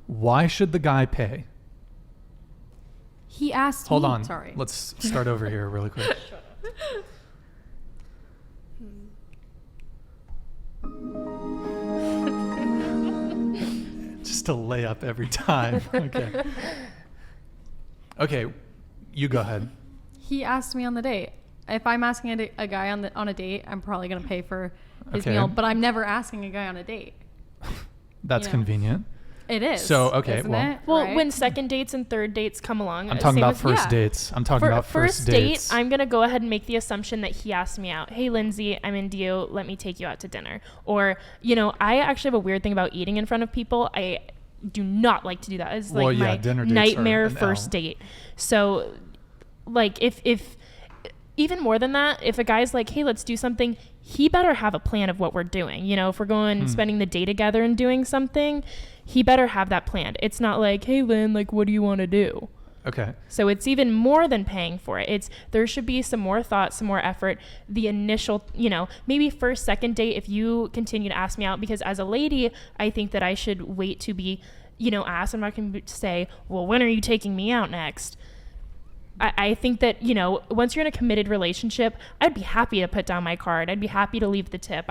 Why should the guy pay? He asked me. Hold on. Sorry. Let's start over here really quick. Just a layup every time. Okay. Okay, you go ahead. He asked me on the date. If I'm asking a guy on a date, I'm probably going to pay for his meal, but I'm never asking a guy on a date. That's convenient. It is. So, okay, well, right? when second dates and third dates come along, I'm talking about first dates. I'm talking about first dates. Date, I'm going to go ahead and make the assumption that he asked me out. Hey, Lindsay, I'm into you. Let me take you out to dinner. Or, I actually have a weird thing about eating in front of people. I do not like to do that. It's like my nightmare first date. So, like, if even more than that, if a guy's like, hey, let's do something, he better have a plan of what we're doing. If we're going spending the day together and doing something, he better have that planned. It's not like, hey, Lynn, like, what do you want to do? Okay. So it's even more than paying for it. There should be some more thought, some more effort. The initial, maybe first, second date, if you continue to ask me out, because as a lady, I think that I should wait to be, asked. I'm not going to say, well, when are you taking me out next? I think that, once you're in a committed relationship, I'd be happy to put down my card. I'd be happy to leave the tip.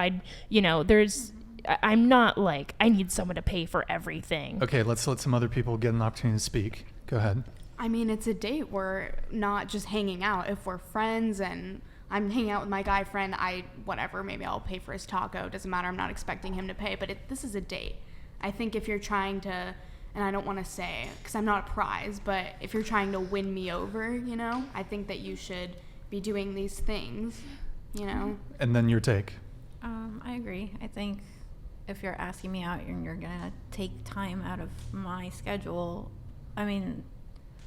I'm not like, I need someone to pay for everything. Okay, let's let some other people get an opportunity to speak. Go ahead. I mean, it's a date. We're not just hanging out. If we're friends and I'm hanging out with my guy friend, maybe I'll pay for his taco. Doesn't matter. I'm not expecting him to pay, but this is a date. I think if you're trying to, and I don't want to say, because I'm not a prize, but if you're trying to win me over, I think that you should be doing these things, And then your take. I agree. I think if you're asking me out and you're going to take time out of my schedule, I mean,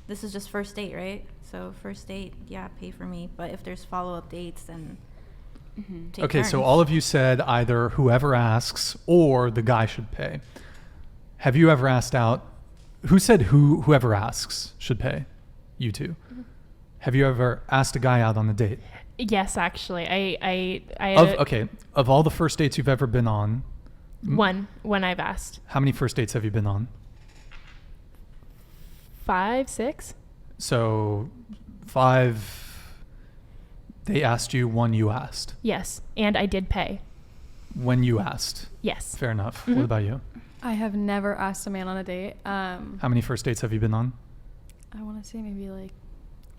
this is just first date, right? So first date, yeah, pay for me. But if there's follow-up dates, then take Okay, turns. so all of you said either whoever asks or the guy should pay. Have you ever asked out? Who said whoever asks should pay? You two. Have you ever asked a guy out on a date? Yes, actually. Of all the first dates you've ever been on, when I've asked. How many first dates have you been on? 5, 6. So 5, they asked you, 1 you asked. Yes, and I did pay. When you asked? Yes. Fair enough. What about you? I have never asked a man on a date. How many first dates have you been on? I want to say maybe like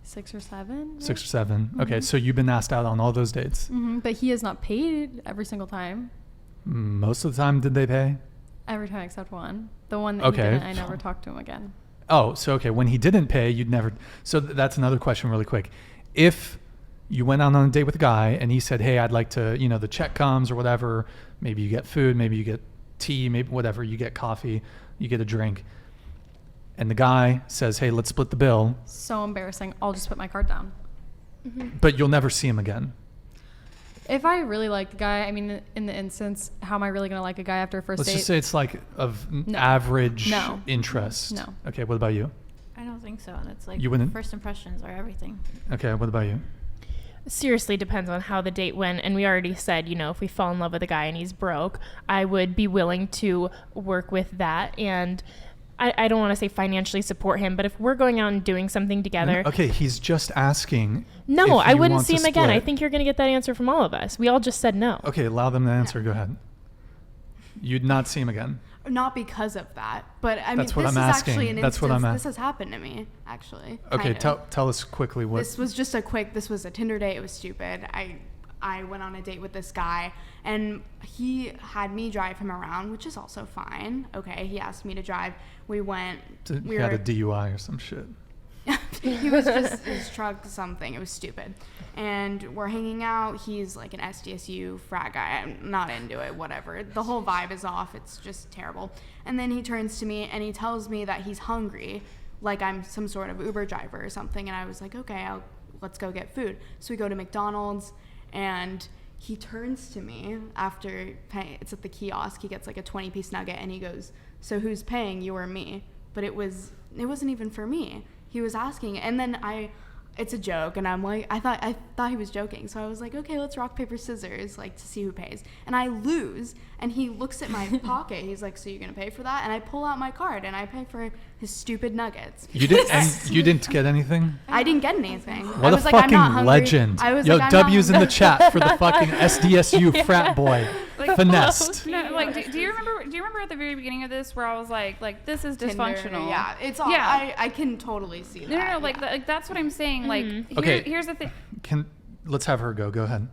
6 or 7. 6 or 7. Okay, so you've been asked out on all those dates. But he has not paid every single time. Most of the time, did they pay? Every time except one. The one that he didn't, I never talked to him again. Oh, so okay, when he didn't pay, you'd never. So that's another question really quick. If you went out on a date with a guy and he said, hey, I'd like to, the check comes or whatever, maybe you get food, maybe you get tea, maybe whatever, you get coffee, you get a drink, and the guy says, hey, let's split the bill. So embarrassing. I'll just put my card down. But you'll never see him again. If I really like the guy, I mean, in the instance, how am I really going to like a guy after a first date? Let's just say it's like of average interest. No. Okay, what about you? I don't think so. It's like you wouldn't? First impressions are everything. Okay, what about you? Seriously depends on how the date went. And we already said, if we fall in love with a guy and he's broke, I would be willing to work with that. And I don't want to say financially support him, but if we're going out and doing something together. Okay, he's just asking. No, I wouldn't see him again. I think you're going to get that answer from all of us. We all just said no. Okay, allow them to answer. Go ahead. You'd not see him again. Not because of that, but I mean, that's what this I'm is asking. actually an That's instance. what I'm This has happened to me, actually. Okay, tell us quickly what. This was a Tinder date. It was stupid. I went on a date with this guy, and he had me drive him around, which is also fine. Okay, he asked me to drive. We went. He had a DUI or some shit. He was just his truck something. It was stupid. And we're hanging out. He's like an SDSU frat guy. I'm not into it. Whatever. The whole vibe is off. It's just terrible. And then he turns to me and he tells me that he's hungry, like I'm some sort of Uber driver or something. And I was like, okay, let's go get food. So we go to McDonald's, and he turns to me after paying. It's at the kiosk. He gets like a 20-piece nugget, and he goes, "So who's paying, you or me?" But it wasn't even for me. He was asking, and then I it's a joke, and I'm like, I thought he was joking, so I was like, okay, let's rock paper scissors, like, to see who pays. And I lose, and he looks at my pocket. He's like, so you're gonna pay for that? And I pull out my card and I pay for his stupid nuggets. You didn't, and you didn't get anything? I didn't get anything. What I was a like, I'm fucking not hungry. legend. I was Yo, like, I'm not W's in the hungry. chat for the fucking SDSU frat boy. Finessed. No, like, do you remember at the very beginning of this where I was like this is dysfunctional? Tinder, yeah, it's all. Yeah. I can totally see that. No, like that's what I'm saying. Like, Okay. here's the thing. Let's have her go. Go ahead.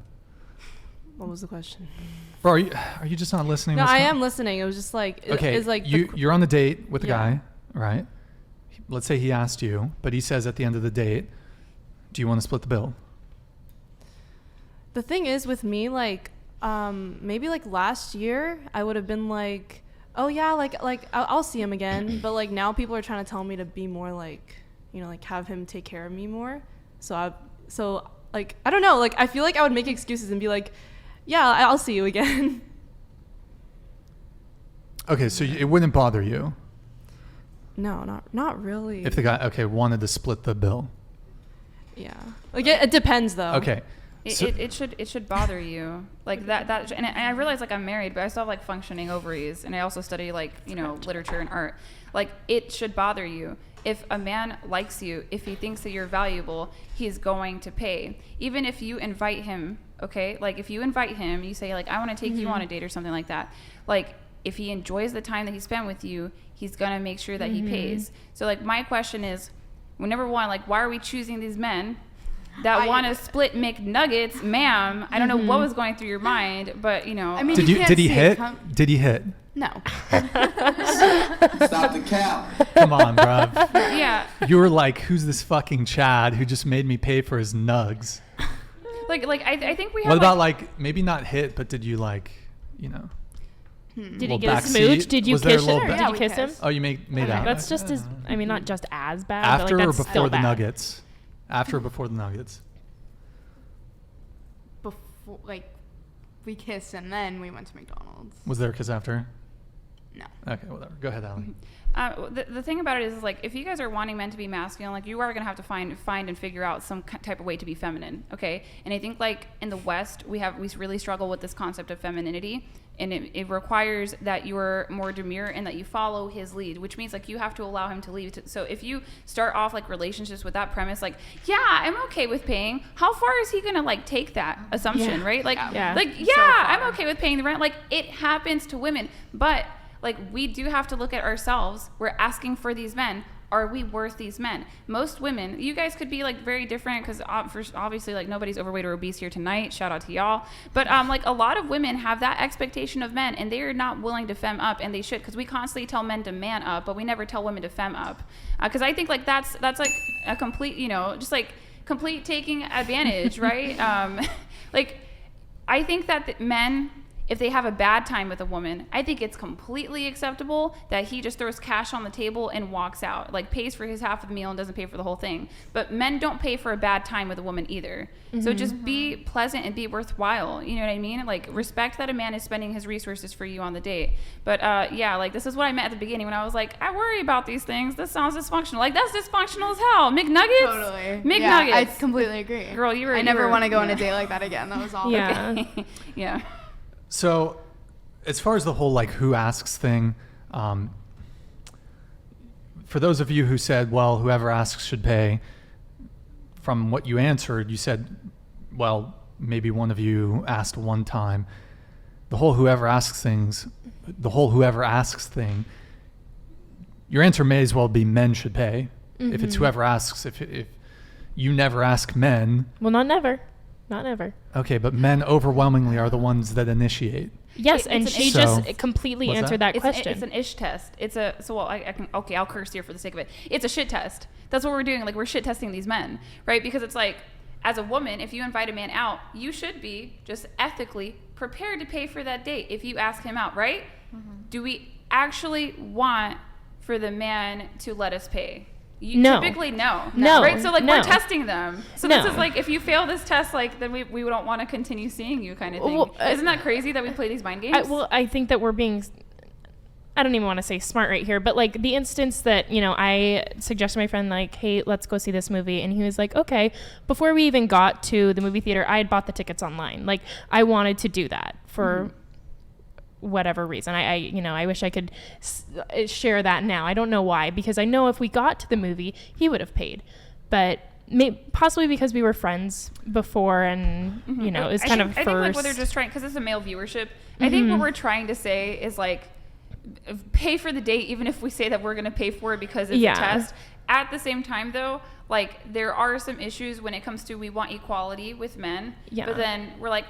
What was the question? Bro, are you just not listening? No, What's I going- am listening. It was just like, Okay, it's like you're on the date with the Yeah. guy, right? Let's say he asked you, but he says at the end of the date, do you want to split the bill? the thing is with me, like, maybe like last year, I would have been like, oh yeah, like I'll see him again. But like now people are trying to tell me to be more like, you know, like have him take care of me more. So like, I don't know, like I feel like I would make excuses and be like, yeah, I'll see you again. Okay, so it wouldn't bother you No, not really. if the guy, wanted to split the bill. Yeah. Like it depends though. Okay. So- It should bother you like that and I realize like I'm married, but I still have like functioning ovaries, and I also study like, you know, literature and art. Like, it should bother you. If a man likes you, if he thinks that you're valuable, he's going to pay. Even if you invite him, okay? Like, if you invite him, you say like, I want to take you on a date or something like that. Like, if he enjoys the time that he spent with you, he's gonna make sure that he pays. So like, my question is, well, number one, like, why are we choosing these men that want to split McNuggets, ma'am? I don't know what was going through your mind, but you know. I mean, Did you he can't see hit? it Did he hit? No. Stop the count. Come on, bruv. yeah, You were like, who's this fucking Chad who just made me pay for his nugs? like I think we have. What about like maybe not hit, but did you like, you know? Did Little he get a backseat? smooch? Did you Was there a kiss him? little Did back- you Yeah, we kiss him? kissed. Oh, you made out. That's just as, I mean, not just as bad. After but like, or that's before still the bad. nuggets? After or before the nuggets? Before, like, we kissed and then we went to McDonald's. Was there a kiss after? No. Okay, whatever. Go ahead, Allie. The thing about it is like, if you guys are wanting men to be masculine, like, you are gonna have to find and figure out some type of way to be feminine, okay? And I think like in the West, we really struggle with this concept of femininity, and it requires that you're more demure and that you follow his lead, which means like you have to allow him to lead. So if you start off like relationships with that premise, like, yeah, I'm okay with paying, how far is he gonna like take that assumption, right? Like, Yeah. like, So yeah, far. I'm okay with paying the rent. Like, it happens to women, but like, we do have to look at ourselves. We're asking for these men. Are we worth these men? Most women, you guys could be like very different, because obviously like nobody's overweight or obese here tonight. Shout out to y'all. But like, a lot of women have that expectation of men, and they are not willing to femme up, and they should, because we constantly tell men to man up, but we never tell women to femme up. Because I think like that's like a complete, you know, just like complete taking advantage, right? Like, I think that the men, if they have a bad time with a woman, I think it's completely acceptable that he just throws cash on the table and walks out, like pays for his half of the meal and doesn't pay for the whole thing. But men don't pay for a bad time with a woman either. So just be pleasant and be worthwhile. You know what I mean? Like, respect that a man is spending his resources for you on the date. But yeah, like, this is what I meant at the beginning when I was like, I worry about these things. This sounds dysfunctional. Like, that's dysfunctional as hell. McNuggets? Totally. McNuggets. Yeah, I completely agree. Girl, I never want to go on a date like that again. That was awful. Yeah. Yeah. So, as far as the whole like who asks thing, for those of you who said, well, whoever asks should pay, from what you answered, you said, well, maybe one of you asked one time. The whole whoever asks thing, your answer may as well be men should pay. If it's whoever asks, if you never ask men. Well, not never. Not never. Okay, but men overwhelmingly are the ones that initiate. Yes, It's and an she ish- just So- completely What's answered that? that question. It's an ish test. I'll curse here for the sake of it. It's a shit test. That's what we're doing. Like, we're shit testing these men, right? Because it's like, as a woman, if you invite a man out, you should be just ethically prepared to pay for that date if you ask him out, right? Do we actually want for the man to let us pay? No. Typically, no. No. Right? So, like, No. we're testing them. So No. this is like, if you fail this test, like, then we don't want to continue seeing you, kind of thing. Well, Isn't that crazy that we play these mind games? I think that we're being. I don't even want to say smart right here, but like the instance that, you know, I suggested to my friend, like, hey, let's go see this movie. And he was like, okay. Before we even got to the movie theater, I had bought the tickets online. Like, I wanted to do that for whatever reason. I wish I could share that now. I don't know why, because I know if we got to the movie, he would have paid. But possibly because we were friends before, and you know, it was kind of first. I think like what they're just trying, because it's a male viewership. I think what we're trying to say is like, pay for the date, even if we say that we're going to pay for it because it's a test. At the same time, though, like there are some issues when it comes to we want equality with men, but then we're like,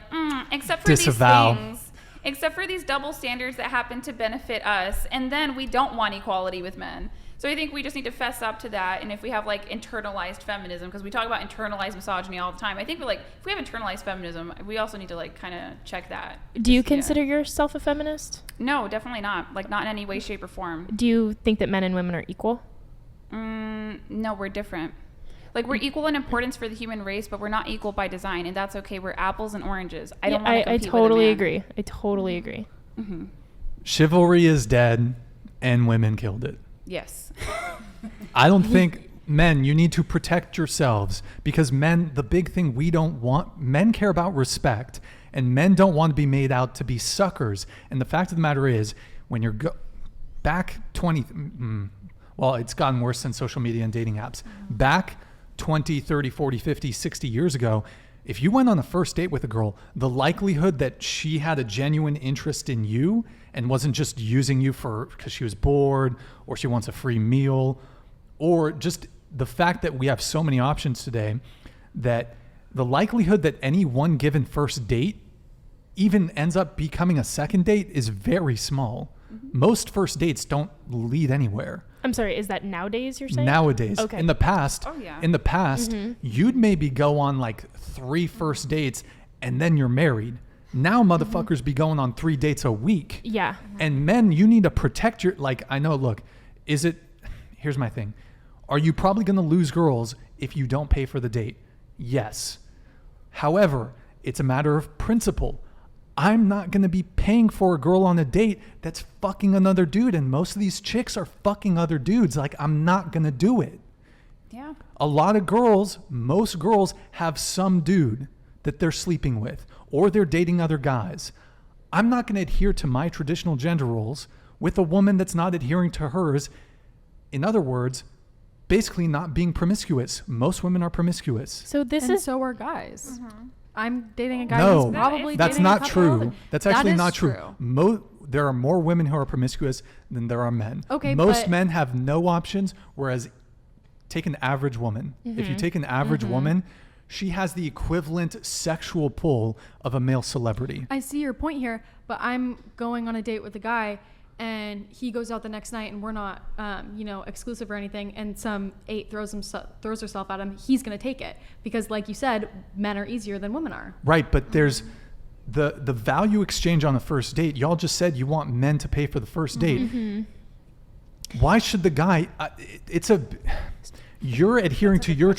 except for Disavow. these things. Except for these double standards that happen to benefit us, and then we don't want equality with men. So I think we just need to fess up to that. And if we have like internalized feminism, because we talk about internalized misogyny all the time, I think like if we have internalized feminism, we also need to like kind of check that. Do you consider yourself a feminist? No, definitely not. Like not in any way, shape, or form. Do you think that men and women are equal? No, we're different. Like we're equal in importance for the human race, but we're not equal by design, and that's okay. We're apples and oranges. I don't want to compete totally with a man. agree. I totally agree. Chivalry is dead, and women killed it. Yes. I don't think men, you need to protect yourselves, because men, the big thing men care about respect, and men don't want to be made out to be suckers. And the fact of the matter is, when you're back 20, well, it's gotten worse since social media and dating apps. Back 20, 30, 40, 50, 60 years ago, if you went on a first date with a girl, the likelihood that she had a genuine interest in you and wasn't just using you because she was bored or she wants a free meal, or just the fact that we have so many options today, that the likelihood that any one given first date even ends up becoming a second date is very small. Most first dates don't lead anywhere. I'm sorry, is that nowadays you're saying? Nowadays. Okay. In the past, you'd maybe go on like 3 first dates and then you're married. Now motherfuckers be going on 3 dates a week. Yeah. And men, you need to protect here's my thing. Are you probably going to lose girls if you don't pay for the date? Yes. However, it's a matter of principle. I'm not going to be paying for a girl on a date that's fucking another dude. And most of these chicks are fucking other dudes. Like, I'm not going to do it. Yeah. A lot of most girls have some dude that they're sleeping with, or they're dating other guys. I'm not going to adhere to my traditional gender roles with a woman that's not adhering to hers. In other words, basically not being promiscuous. Most women are promiscuous. So so are guys. I'm dating a guy No, who's probably that's dating not a couple true. other- That's actually That is not true. There are more women who are promiscuous than there are men. Okay, most but- men have no options, whereas take an average woman. If you take an average woman, she has the equivalent sexual pull of a male celebrity. I see your point here, but I'm going on a date with a guy, and he goes out the next night, and we're not, exclusive or anything. And some 8 throws herself at him. He's gonna take it because, like you said, men are easier than women are. Right, but there's the value exchange on the first date. Y'all just said you want men to pay for the first date. Why should the guy? You're adhering to your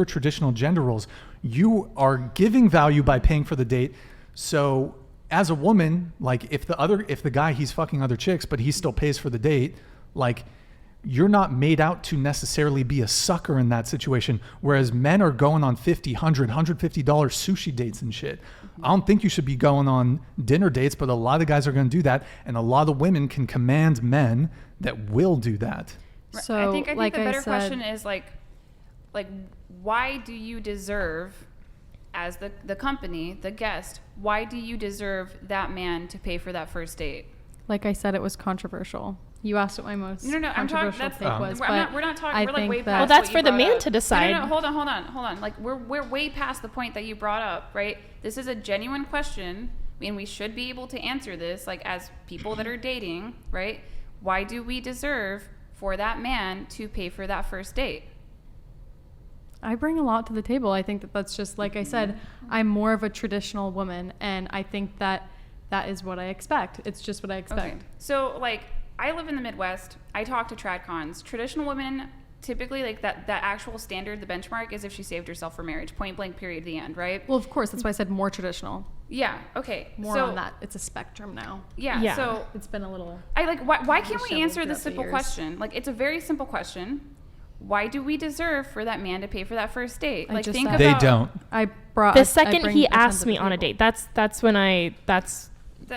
traditional gender roles. You are giving value by paying for the date. So as a woman, like if the guy, he's fucking other chicks, but he still pays for the date, like you're not made out to necessarily be a sucker in that situation. Whereas men are going on $50, $100, $150 sushi dates and shit. I don't think you should be going on dinner dates, but a lot of guys are going to do that. And a lot of women can command men that will do that. So I think like the better I said, question is like why do you deserve, as the company, the guest, why do you deserve that man to pay for that first date? Like I said, it was controversial. You asked what my most controversial take was. We're not talking. We're like way past. Well, that's what for you the brought man up. to decide. No, hold on. Like we're way past the point that you brought up, right? This is a genuine question, and we should be able to answer this, like as people that are dating, right? Why do we deserve for that man to pay for that first date? I bring a lot to the table. I think that's just, like I said, I'm more of a traditional woman, and I think that is what I expect. It's just what I expect. Okay. So, like, I live in the Midwest. I talk to trad cons. Traditional women typically like that actual standard, the benchmark is if she saved herself for marriage, point blank, period, the end, right? Well, of course, that's why I said more traditional. Yeah. Okay. More so, on that. It's a spectrum now. Yeah. So it's been a little. I like why can't we disheveled answer throughout this the simple years. question? Like it's a very simple question. Why do we deserve for that man to pay for that first date? I Like just think said- about They don't. I brought The I second bring he a ton asked to me the on a table. date, that's when I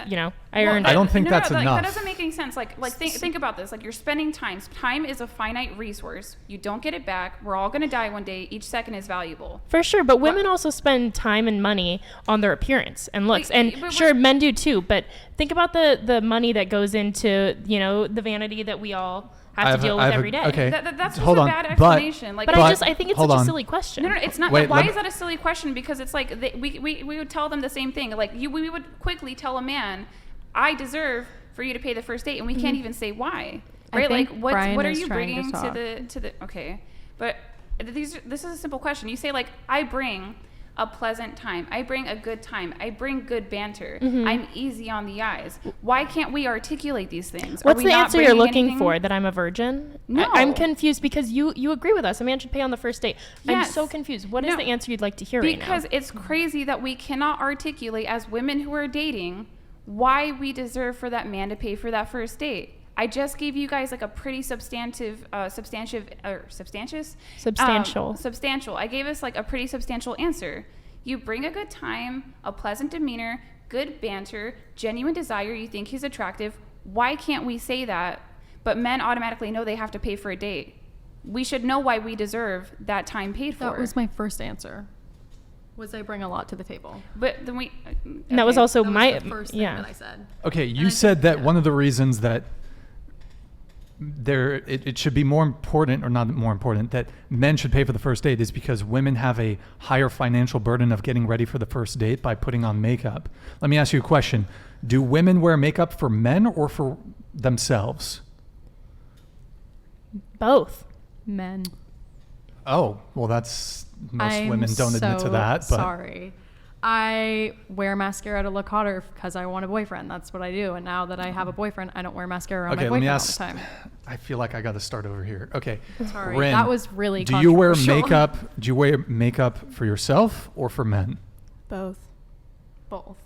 you know, I earned I it. don't think no, that's no, enough. That doesn't make any sense. Like think about this. Like you're spending time. Time is a finite resource. You don't get it back. We're all gonna die one day. Each second is valuable. For sure, but women also spend time and money on their appearance and looks, Like, and but sure, men do too. But think about the money that goes into, you know, the vanity that we all have to deal with every day. Okay, That's just hold a on. bad But- explanation. Like, But I think it's hold such on. a silly question. no, it's not. Wait, why let me- is that a silly question? Because it's like we would tell them the same thing. Like we would quickly tell a man, I deserve for you to pay the first date, and we can't even say why. I Right? Like think what Brian are is you trying bringing to to the okay? But this is a simple question. You say like I bring a pleasant time. I bring a good time. I bring good banter. I'm easy on the eyes. Why can't we articulate these things? Are What's we the not answer you're bringing looking anything? for? That I'm a virgin? No. I'm confused because you agree with us. A man should pay on the first date. I'm Yes. so confused. What is No. the answer you'd like to hear right now? Because it's crazy that we cannot articulate as women who are dating why we deserve for that man to pay for that first date. I just gave you guys like a pretty substantial. Substantial. Substantial. I gave us like a pretty substantial answer. You bring a good time, a pleasant demeanor, good banter, genuine desire, you think he's attractive. Why can't we say that? But men automatically know they have to pay for a date. We should know why we deserve that time paid for. That was my first answer. Was I bring a lot to the table? But then we. And that was okay. also That was my the first thing that I said. Okay, And you I said think- that yeah. one of the reasons that it should be more important, or not more important, that men should pay for the first date is because women have a higher financial burden of getting ready for the first date by putting on makeup. Let me ask you a question. Do women wear makeup for men or for themselves? Both. Men. Oh, well, that's most I'm women don't admit to so that. But sorry. I wear mascara to look hotter because I want a boyfriend. That's what I do. And now that I have a boyfriend, I don't wear mascara on my okay, let boyfriend me all ask. the time. I feel like I got to start over here. Okay, Sorry, Rin, that was really Do you wear controversial. makeup? Do you wear makeup for yourself or for men? Both. Both.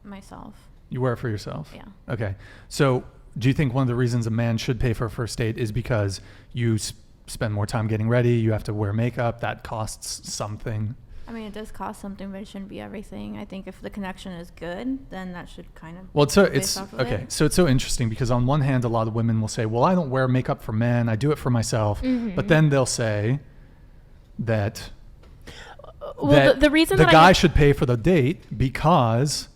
Myself. You wear it for yourself? Yeah. Okay. So do you think one of the reasons a man should pay for a first date is because you spend more time getting ready, you have to wear makeup, that costs something? I mean, it does cost something, but it shouldn't be everything. I think if the connection is good, then that should kind of. Well, based off of okay. it. So it's so interesting because on one hand, a lot of women will say, well, I don't wear makeup for men, I do it for myself. But then they'll say that Well, the reason the that guy I should pay for the date because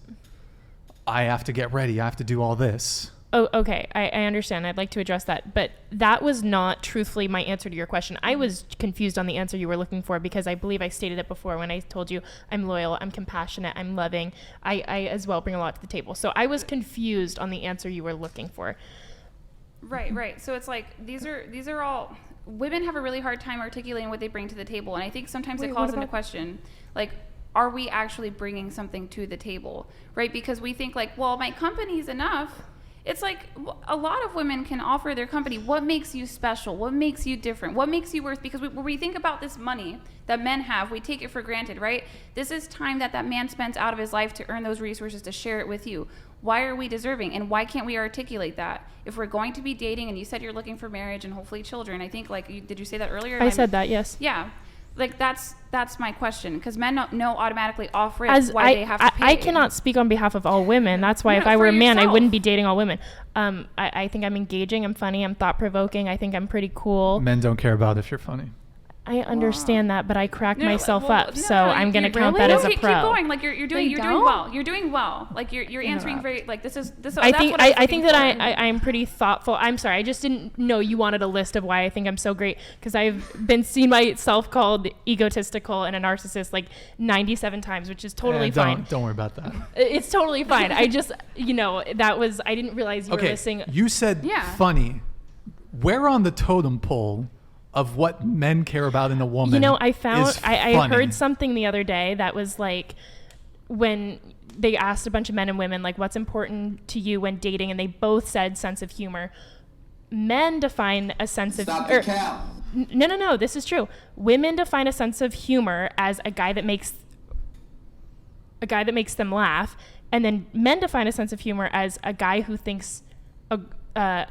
I have to get ready, I have to do all this. Oh, okay. I understand. I'd like to address that. But that was not truthfully my answer to your question. I was confused on the answer you were looking for because I believe I stated it before when I told you I'm loyal, I'm compassionate, I'm loving. I as well bring a lot to the table. So I was confused on the answer you were looking for. Right. So it's like these are all women have a really hard time articulating what they bring to the table, and I think sometimes it calls into question, like, are we actually bringing something to the table, right? Because we think like, well, my company's enough. It's like a lot of women can offer their company. What makes you special? What makes you different? What makes you worth? Because when we think about this money that men have, we take it for granted, right? This is time that man spends out of his life to earn those resources to share it with you. Why are we deserving? And why can't we articulate that? If we're going to be dating, and you said you're looking for marriage and hopefully children, I think did you say that earlier? I said that, yes. Yeah. Like that's my question, because men don't know automatically off rip As why they have to pay. I cannot speak on behalf of all women. That's why No, if I for were a man, I yourself. wouldn't be dating all women. I think I'm engaging, I'm funny, I'm thought-provoking, I think I'm pretty cool. Men don't care about if you're funny. I understand that, but I crack No, myself well, up, no, so no, I'm going to you- count really? that No, as a keep pro. going. Like you're doing don't? well. You're doing well. Like you're answering very like this. I that's think what I, was I think that looking for. I'm pretty thoughtful. I'm sorry, I just didn't know you wanted a list of why I think I'm so great, because I've been seen myself called egotistical and a narcissist like 97 times, which is totally fine. Don't worry about that. It's totally fine. I just, I didn't realize you were Okay, listening. you said Yeah. funny. Where on the totem pole of what men care about in a woman I found is I funny? heard something the other day that was like, when they asked a bunch of men and women like, what's important to you when dating, and they both said sense of humor. men define a sense of Stop the count. No, this is true. Women define a sense of humor as a guy that makes them laugh, and then men define a sense of humor as a guy who thinks that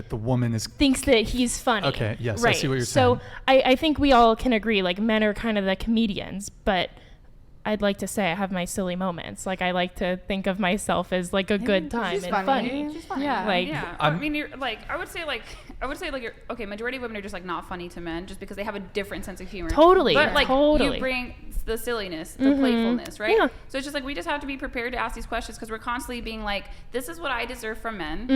the woman is thinks that he's funny. Okay, yes, right. I see what you're saying. So I think we all can agree, like, men are kind of the comedians, but I'd like to say I have my silly moments. Like, I like to think of myself as like a good time She's and funny. She's funny. Yeah. Like, Yeah, I mean, you're like, I would say like you're okay. Majority of women are just like not funny to men, just because they have a different sense of humor. Totally, but like totally. you bring the silliness, the playfulness, right? Yeah. So it's just like we just have to be prepared to ask these questions because we're constantly being like, this is what I deserve from men,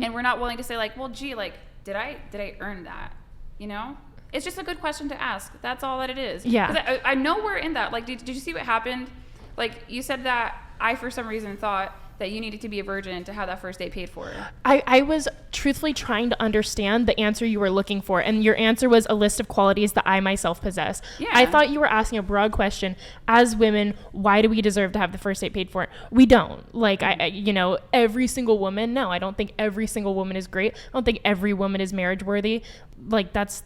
and we're not willing to say like, well, gee, like, did I earn that? You know? It's just a good question to ask. That's all that it is. Yeah. 'Cause I know we're in that. Like, did you see what happened? Like, you said that I, for some reason, thought that you needed to be a virgin to have that first date paid for. I was truthfully trying to understand the answer you were looking for, and your answer was a list of qualities that I myself possess. Yeah. I thought you were asking a broad question. As women, why do we deserve to have the first date paid for? We don't. Like, every single woman, no, I don't think every single woman is great. I don't think every woman is marriage worthy. Like, that's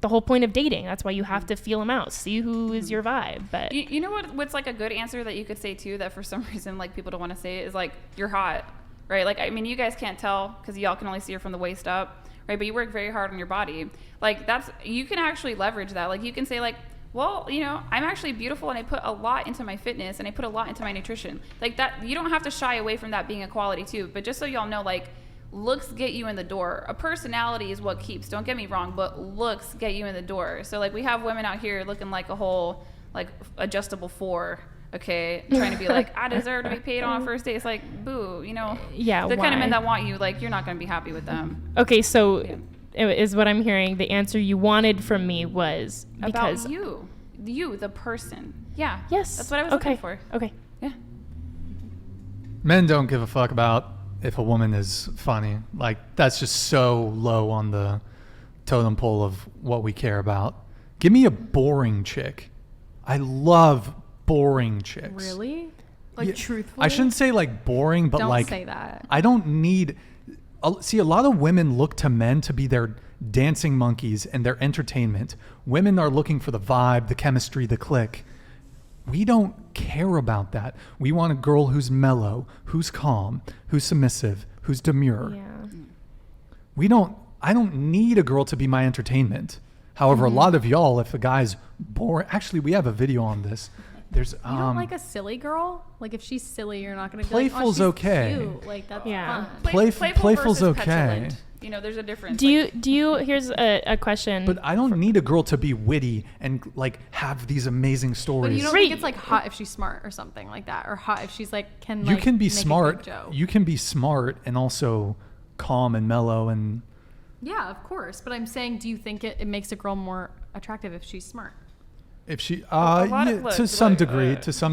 the whole point of dating. That's why you have to feel them out, see who is your vibe. But You know what's like a good answer that you could say too, that for some reason like people don't want to say it, is like, you're hot, right? Like, I mean, you guys can't tell because y'all can only see her from the waist up, right? But you work very hard on your body. Like, you can actually leverage that. Like, you can say like, well, I'm actually beautiful and I put a lot into my fitness and I put a lot into my nutrition. Like that, you don't have to shy away from that being a quality too. But just so y'all know, like, looks get you in the door. A personality is what keeps, don't get me wrong, but looks get you in the door. So like, we have women out here looking like a whole like adjustable 4, okay, trying to be like, I deserve to be paid on a first date. It's like, boo, yeah, the why? kind of men that want you, like, you're not going to be happy with them. Okay, so it is what I'm hearing. The answer you wanted from me was because about you the person. Yeah. Yes, That's what I was looking for. Okay. Yeah. men don't give a fuck about if a woman is funny. Like, that's just so low on the totem pole of what we care about. Give me a boring chick. I love boring chicks. Really? Like, Yeah, truthfully? I shouldn't say like boring, but Don't like, say that. I don't need. See, a lot of women look to men to be their dancing monkeys and their entertainment. Women are looking for the vibe, the chemistry, the click. We don't care about that. We want a girl who's mellow, who's calm, who's submissive, who's demure. Yeah. I don't need a girl to be my entertainment. However, a lot of y'all, if a guy's boring, actually, we have a video on this. There's You don't like a silly girl? Like, if she's silly, you're not going to be Playful's like, oh, she's okay. cute. Like, that's Yeah. fun. Playful's versus okay. petulant. There's a difference. Do you here's a question. But I don't need a girl to be witty and like have these amazing stories. But you don't Right. think it's like hot if she's smart or something like that, or hot if she's like You like, can be make a good smart. joke. You can be smart and also calm and mellow and Yeah, of course. But I'm saying, do you think it makes a girl more attractive if she's smart? if she lot of- yeah, look, to some look,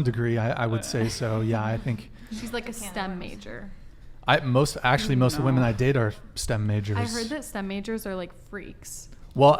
degree I would say so. Yeah, I think She's like a STEM major. most of the women I date are STEM majors. I heard that STEM majors are like freaks. Well,